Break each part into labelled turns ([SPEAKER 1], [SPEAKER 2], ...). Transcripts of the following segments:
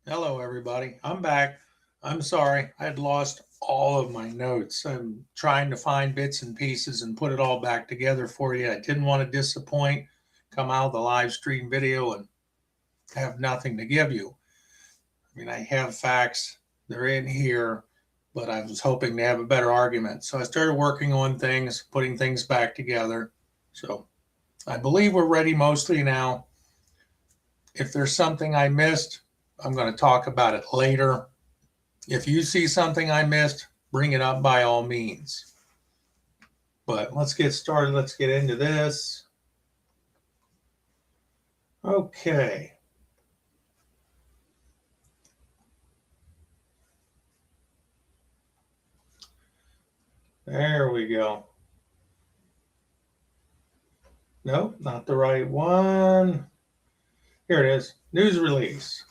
[SPEAKER 1] Hello, everybody. I'm back. I'm sorry. I had lost all of my notes. I'm trying to find bits and pieces and put it all back together for you. I didn't want to disappoint, come out of the live stream video and have nothing to give you. I mean, I have facts, they're in here, but I was hoping to have a better argument. So I started working on things, putting things back together. So I believe we're ready mostly now. If there's something I missed, I'm going to talk about it later. If you see something I missed, bring it up by all means. But let's get started. Let's get into this. Okay. There we go. Nope, not the right one. Here it is. News release.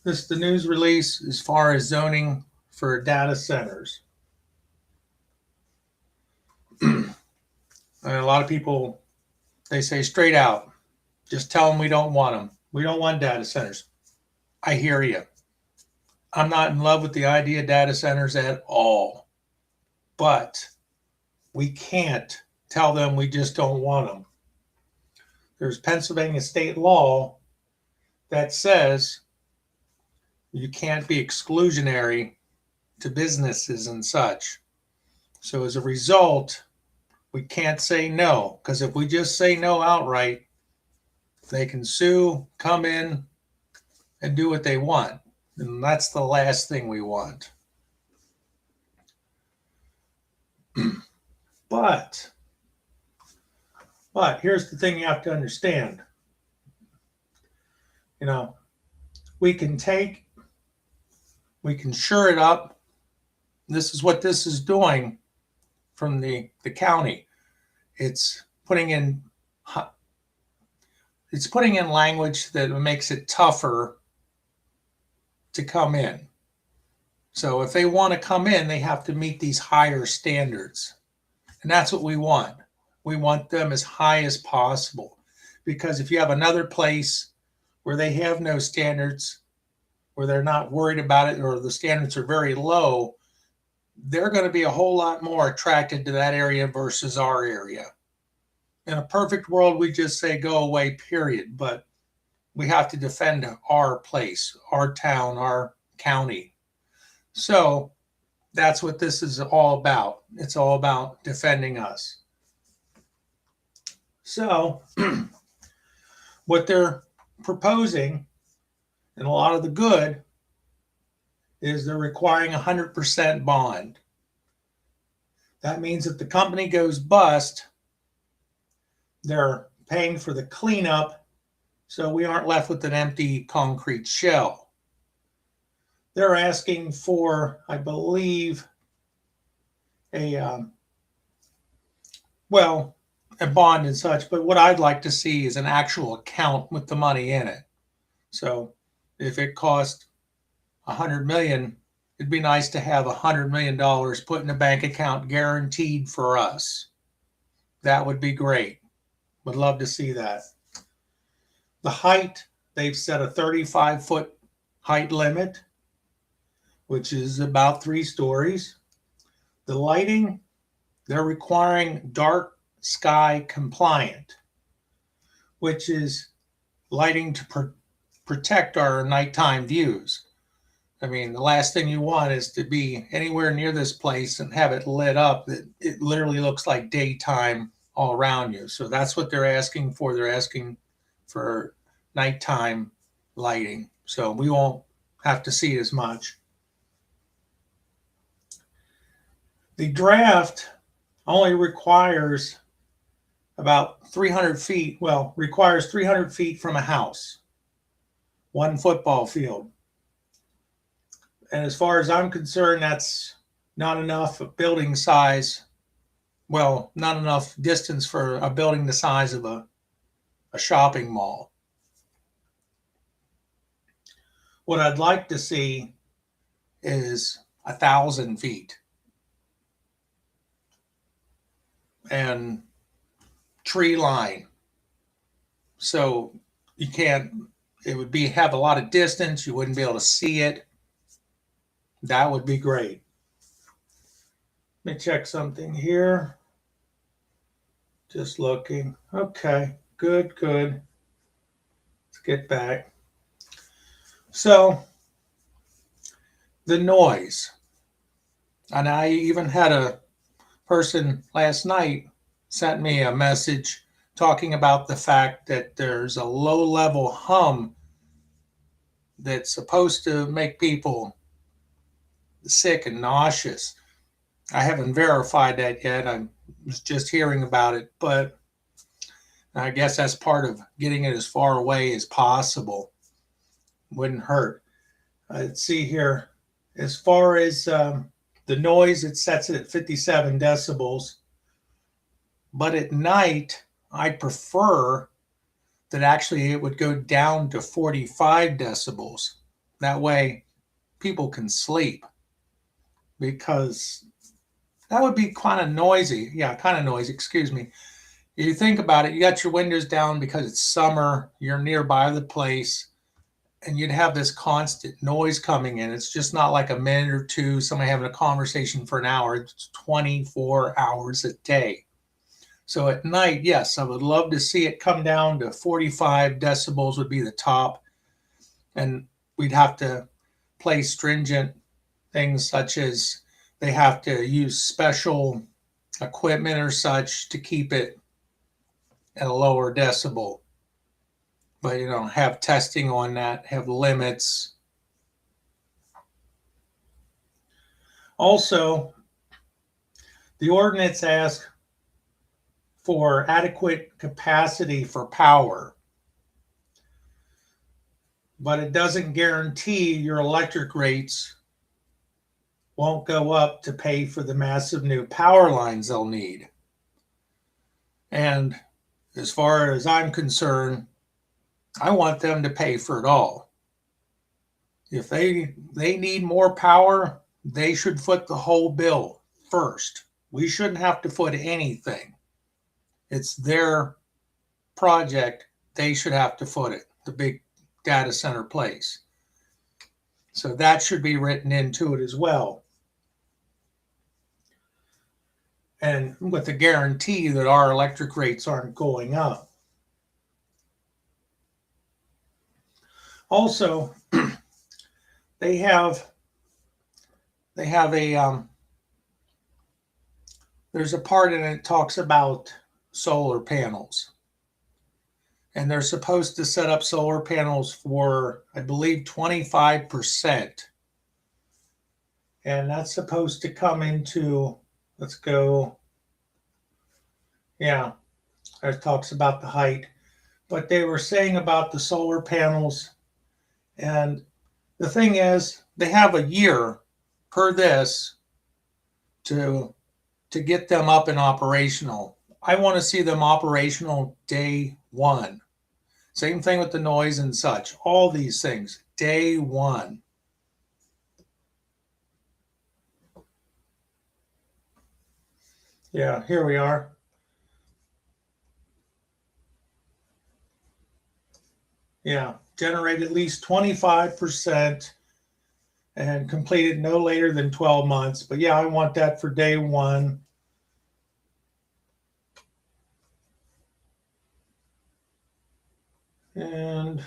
[SPEAKER 1] This is the news release as far as zoning for data centers. And a lot of people, they say straight out, just tell them we don't want them. We don't want data centers. I hear you. I'm not in love with the idea of data centers at all. But we can't tell them we just don't want them. There's Pennsylvania state law that says you can't be exclusionary to businesses and such. So as a result, we can't say no, because if we just say no outright, they can sue, come in, and do what they want. And that's the last thing we want. But here's the thing you have to understand. We can shore it up. This is what this is doing from the county. It's putting in language that makes it tougher to come in. So if they want to come in, they have to meet these higher standards. And that's what we want. We want them as high as possible. Because if you have another place where they have no standards, where they're not worried about it, or the standards are very low, they're going to be a whole lot more attracted to that area versus our area. In a perfect world, we just say go away, period. But we have to defend our place, our town, our county. So that's what this is all about. It's all about defending us. So what they're proposing, and a lot of the good, is they're requiring 100% bond. That means if the company goes bust, they're paying for the cleanup, so we aren't left with an empty concrete shell. They're asking for, I believe, a bond and such, but what I'd like to see is an actual account with the money in it. So if it cost $100 million, it'd be nice to have $100 million put in a bank account guaranteed for us. That would be great. Would love to see that. The height, they've set a 35-foot height limit, which is about 3 stories. The lighting, they're requiring dark sky compliant, which is lighting to protect our nighttime views. I mean, the last thing you want is to be anywhere near this place and have it lit up that it literally looks like daytime all around you. So that's what they're asking for. They're asking for nighttime lighting, so we won't have to see as much. The draft only requires about 300 feet, requires 300 feet from a house, 1 football field. And as far as I'm concerned, that's not enough building size, not enough distance for a building the size of a shopping mall. What I'd like to see is 1,000 feet. And tree line. So you can't it would be have a lot of distance. You wouldn't be able to see it. That would be great. Let me check something here. Just looking. Okay, good. Let's get back. So the noise. And I even had a person last night sent me a message talking about the fact that there's a low-level hum that's supposed to make people sick and nauseous. I haven't verified that yet. I was just hearing about it, but I guess that's part of getting it as far away as possible. Wouldn't hurt. Let's see here. As far as the noise, it sets it at 57 decibels. But at night, I prefer that actually it would go down to 45 decibels. That way people can sleep, because that would be kind of noisy. Yeah, kind of noisy, excuse me. You think about it, you got your windows down because it's summer, you're nearby the place, and you'd have this constant noise coming in. It's just not like a minute or two, somebody having a conversation for an hour. It's 24 hours a day. So at night, yes, I would love to see it come down to 45 decibels would be the top. And we'd have to place stringent things such as they have to use special equipment or such to keep it at a lower decibel. But, have testing on that, have limits. Also, the ordinance asks for adequate capacity for power, but it doesn't guarantee your electric rates won't go up to pay for the massive new power lines they'll need. And as far as I'm concerned, I want them to pay for it all. If they need more power, they should foot the whole bill first. We shouldn't have to foot anything. It's their project. They should have to foot it, the big data center place. So that should be written into it as well. And with the guarantee that our electric rates aren't going up. Also, they have a there's a part in it that talks about solar panels, and they're supposed to set up solar panels for, I believe, 25%, and that's supposed to come into, let's go, yeah, it talks about the height, but they were saying about the solar panels. And the thing is, they have a year per this to get them up and operational. I want to see them operational day one. Same thing with the noise and such. All these things, day one. Yeah, here we are. Yeah, generate at least 25% and complete it no later than 12 months. But yeah, I want that for day one. And let's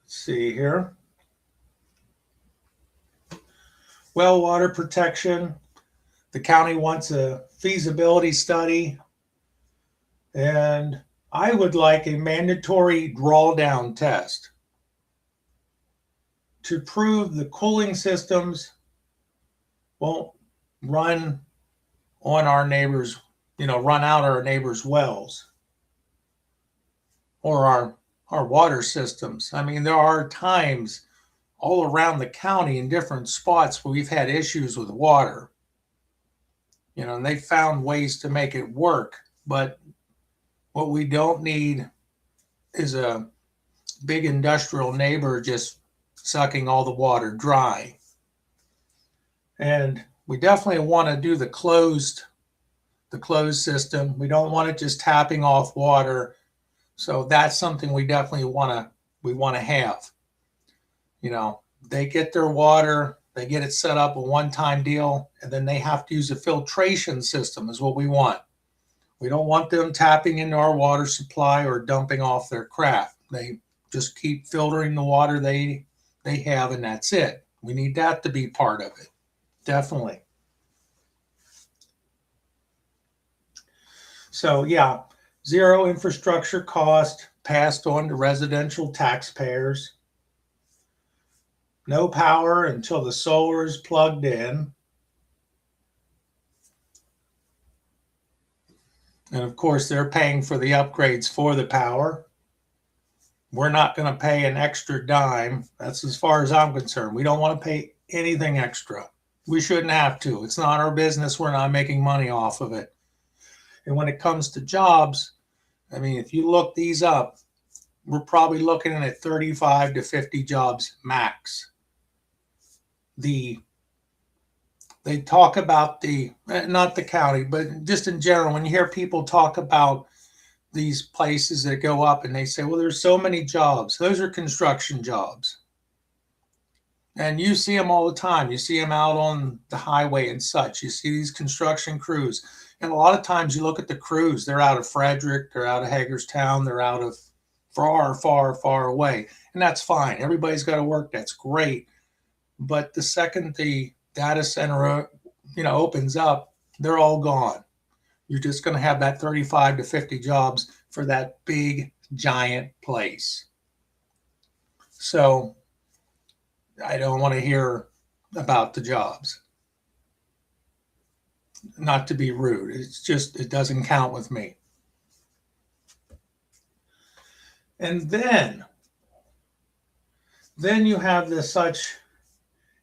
[SPEAKER 1] see here. Well water protection. The county wants a feasibility study. And I would like a mandatory drawdown test to prove the cooling systems won't run on our neighbors, run out our neighbors' wells or our water systems. I mean, there are times all around the county in different spots where we've had issues with water, and they found ways to make it work. But what we don't need is a big industrial neighbor just sucking all the water dry. And we definitely want to do the closed system. We don't want it just tapping off water So that's something we definitely want to have. They get their water, they get it set up, a one-time deal, and then they have to use a filtration system is what we want. We don't want them tapping into our water supply or dumping off their crap. They just keep filtering the water they have, and that's it. We need that to be part of it. Definitely. So yeah, zero infrastructure cost passed on to residential taxpayers. No power until the solar is plugged in. And of course, they're paying for the upgrades for the power. We're not going to pay an extra dime. That's as far as I'm concerned. We don't want to pay anything extra. We shouldn't have to. It's not our business. We're not making money off of it. And when it comes to jobs, I mean, if you look these up, we're probably looking at 35 to 50 jobs max. They talk about not the county, but just in general, when you hear people talk about these places that go up and they say, well, there's so many jobs. Those are construction jobs. And you see them all the time. You see them out on the highway and such. You see these construction crews. And a lot of times you look at the crews, they're out of Frederick, they're out of Hagerstown, they're out of far, far, far away. And that's fine. Everybody's got to work. That's great. But the second the data center, opens up, they're all gone. You're just going to have that 35 to 50 jobs for that big, giant place. So I don't want to hear about the jobs. Not to be rude. It's just, it doesn't count with me. And then you have this such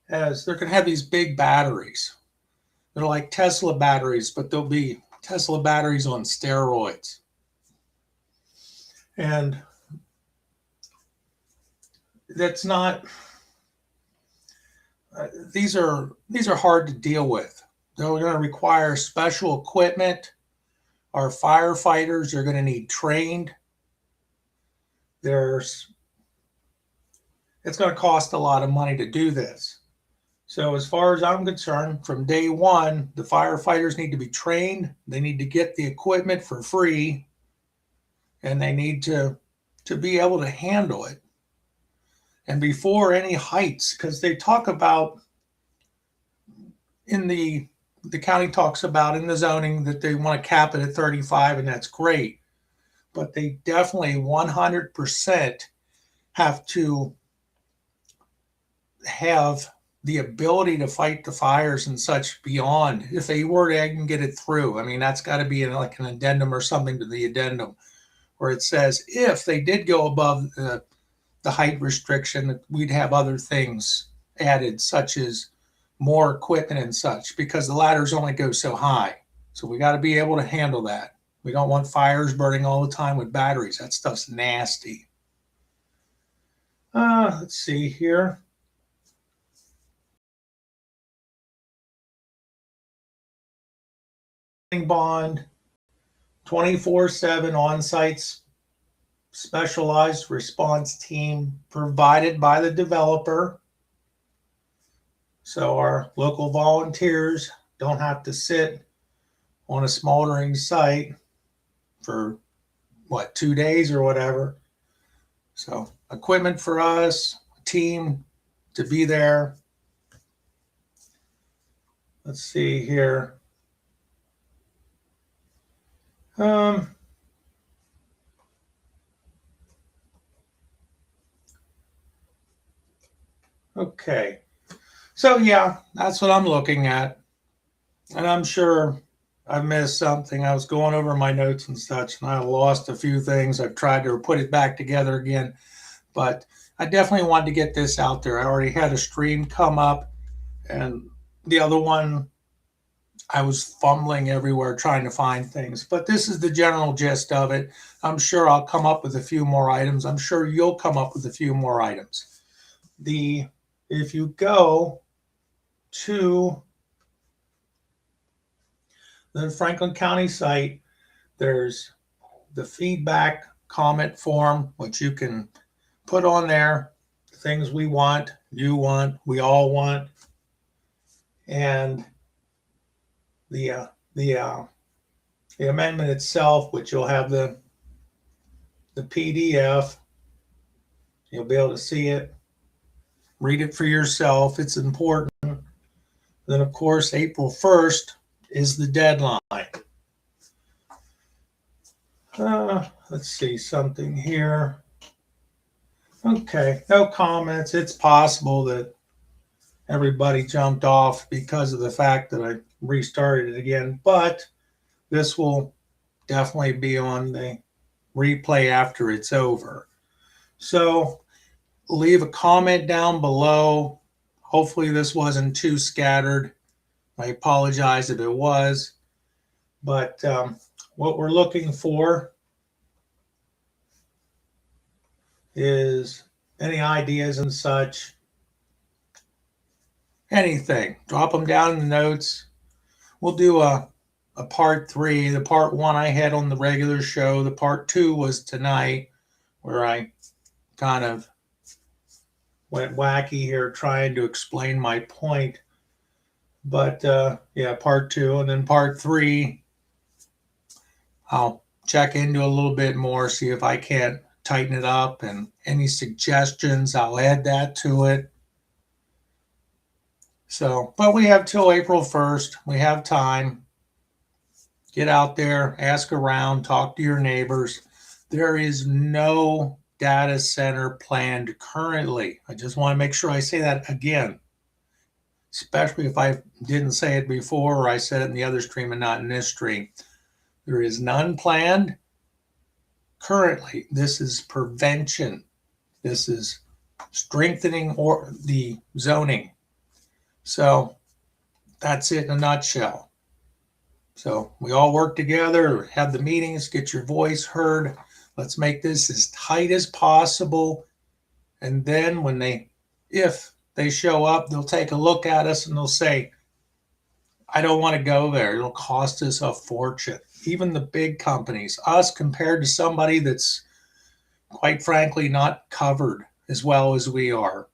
[SPEAKER 1] as they're going to have these big batteries. They're like Tesla batteries, but they'll be Tesla batteries on steroids. And that's not, these are hard to deal with. They're going to require special equipment. Our firefighters are going to need trained. It's going to cost a lot of money to do this. So as far as I'm concerned, from day one, the firefighters need to be trained. They need to get the equipment for free, and they need to be able to handle it. And before any heights, because they talk about in the county talks about in the zoning that they want to cap it at 35, and that's great. But they definitely 100% have to have the ability to fight the fires and such beyond. If they were to even get it through, I mean, that's got to be like an addendum or something to the addendum where it says if they did go above the height restriction, we'd have other things added, such as more equipment and such, because the ladders only go so high. So we got to be able to handle that. We don't want fires burning all the time with batteries. That stuff's nasty. Let's see here. Bond, 24/7 on-site specialized response team provided by the developer. So our local volunteers don't have to sit on a smoldering site for 2 days or whatever. So equipment for us, a team to be there. Let's see here. Okay. So yeah, that's what I'm looking at. And I'm sure I missed something. I was going over my notes and such, and I lost a few things. I've tried to put it back together again, but I definitely wanted to get this out there. I already had a stream come up, and the other one, I was fumbling everywhere trying to find things. But this is the general gist of it. I'm sure I'll come up with a few more items. I'm sure you'll come up with a few more items. If you go to the Franklin County site, there's the feedback comment form, which you can put on there, things we want, you want, we all want. And the amendment itself, which you'll have the PDF. You'll be able to see it, read it for yourself. It's important. Then, of course, April 1st is the deadline. Let's see something here. Okay, no comments. It's possible that everybody jumped off because of the fact that I restarted it again, but this will definitely be on the replay after it's over. So leave a comment down below. Hopefully this wasn't too scattered. I apologize if it was, but what we're looking for is any ideas and such. Anything, drop them down in the notes. We'll do a part 3. The part 1 I had on the regular show. The part 2 was tonight, where I kind of went wacky here trying to explain my point. But yeah, part 2, and then part 3, I'll check into a little bit more, see if I can't tighten it up, and any suggestions, I'll add that to it. So, but we have till April 1st. We have time. Get out there, ask around, talk to your neighbors. There is no data center planned currently. I just want to make sure I say that again, especially if I didn't say it before or I said it in the other stream and not in this stream. There is none planned currently. This is prevention. This is strengthening or the zoning. So that's it in a nutshell. So we all work together, have the meetings, get your voice heard. Let's make this as tight as possible. And then when if they show up, they'll take a look at us and they'll say, I don't want to go there. It'll cost us a fortune. Even the big companies, us compared to somebody that's quite frankly not covered as well as we are.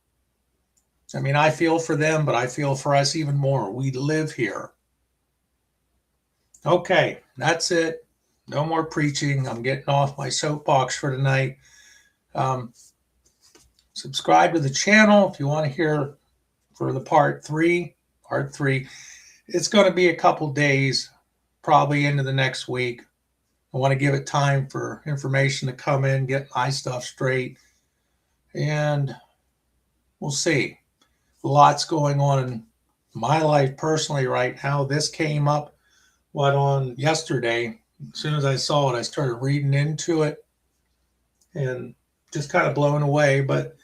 [SPEAKER 1] I mean, I feel for them, but I feel for us even more. We live here. Okay, that's it. No more preaching. I'm getting off my soapbox for tonight. Subscribe to the channel if you want to hear for the part 3. Part 3. It's going to be a couple days, probably into the next week. I want to give it time for information to come in, get my stuff straight, and we'll see. Lots going on in my life personally right now. This came up on yesterday. As soon as I saw it, I started reading into it and just kind of blown away. But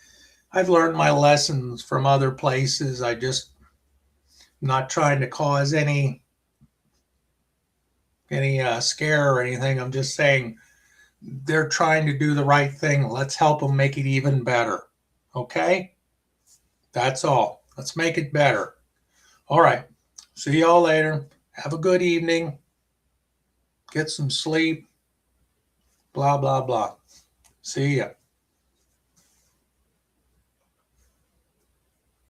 [SPEAKER 1] I've learned my lessons from other places. I'm not trying to cause any scare or anything. I'm just saying they're trying to do the right thing. Let's help them make it even better. Okay? That's all. Let's make it better. All right. See y'all later. Have a good evening. Get some sleep. Blah, blah, blah. See ya.